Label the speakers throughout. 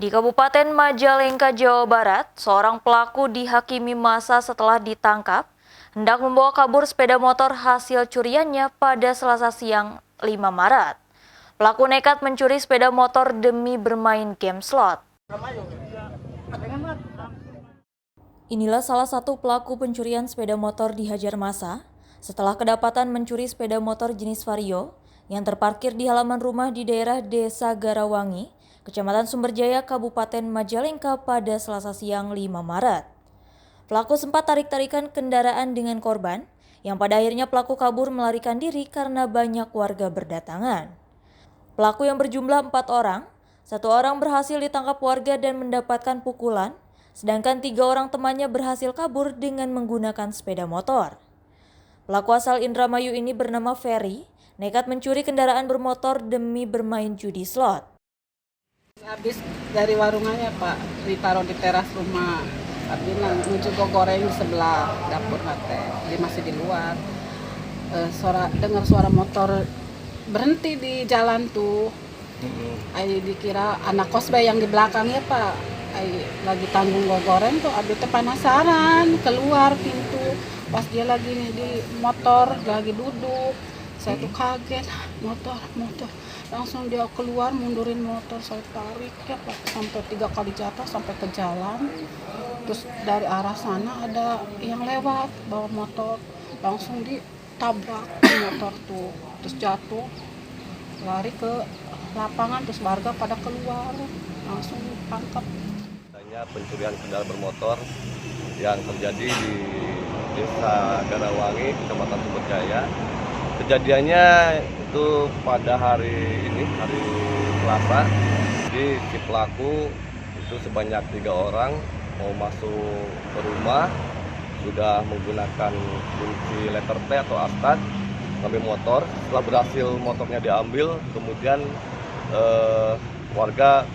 Speaker 1: Di Kabupaten Majalengka, Jawa Barat, seorang pelaku dihakimi massa setelah ditangkap hendak membawa kabur sepeda motor hasil curiannya pada Selasa siang 5 Maret. Pelaku nekat mencuri sepeda motor demi bermain game slot. Inilah salah satu pelaku pencurian sepeda motor dihajar massa setelah kedapatan mencuri sepeda motor jenis Vario yang terparkir di halaman rumah di daerah Desa Garawangi, Kecamatan Sumberjaya, Kabupaten Majalengka pada Selasa siang 5 Maret. Pelaku sempat tarik-tarikan kendaraan dengan korban, yang pada akhirnya pelaku kabur melarikan diri karena banyak warga berdatangan. Pelaku yang berjumlah 4 orang, 1 orang berhasil ditangkap warga dan mendapatkan pukulan, sedangkan 3 orang temannya berhasil kabur dengan menggunakan sepeda motor. Pelaku asal Indramayu ini bernama Ferry, nekat mencuri kendaraan bermotor demi bermain judi slot.
Speaker 2: Habis dari warungannya Pak, ditaruh di teras rumah. Tapi menuju goreng di sebelah dapur nate, dia masih di luar. Dengar suara motor berhenti di jalan tuh. Ai dikira anak kosbay yang di belakangnya Pak. Ai lagi tanggung goreng tuh, abis itu penasaran keluar pintu. Pas dia lagi nih di motor lagi duduk. Saya tuh kaget, motor. Langsung dia keluar, mundurin motor, saya tarik ya Pak, sampai 3 kali jatuh sampai ke jalan. Terus dari arah sana ada yang lewat bawa motor, langsung ditabrak motor tuh, terus jatuh, lari ke lapangan, terus warga pada keluar, langsung ditangkap.
Speaker 3: Adanya pencurian kendaraan bermotor yang terjadi di Desa Garawangi, Kecamatan Sumberjaya. Kejadiannya itu pada hari Selasa. Jadi si pelaku itu sebanyak 3 orang mau masuk ke rumah, sudah menggunakan kunci letter T atau astag, ngambil motor. Setelah berhasil motornya diambil, kemudian warga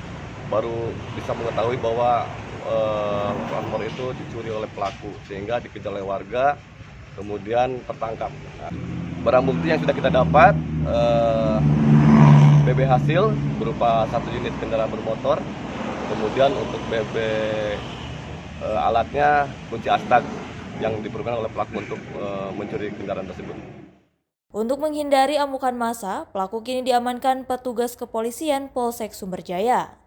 Speaker 3: baru bisa mengetahui bahwa motor itu dicuri oleh pelaku, sehingga dikejar oleh warga, kemudian tertangkap. Barang bukti yang sudah kita dapat, BB hasil berupa 1 unit kendaraan bermotor, kemudian untuk BB alatnya kunci astag yang diperlukan oleh pelaku untuk mencuri kendaraan tersebut.
Speaker 1: Untuk menghindari amukan massa, pelaku kini diamankan petugas kepolisian Polsek Sumberjaya.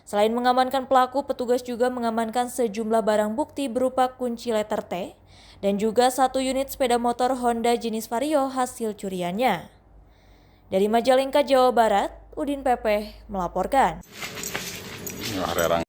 Speaker 1: Selain mengamankan pelaku, petugas juga mengamankan sejumlah barang bukti berupa kunci letter T dan juga 1 unit sepeda motor Honda jenis Vario hasil curiannya. Dari Majalengka, Jawa Barat, Udin Pepeh melaporkan.
Speaker 4: Arerang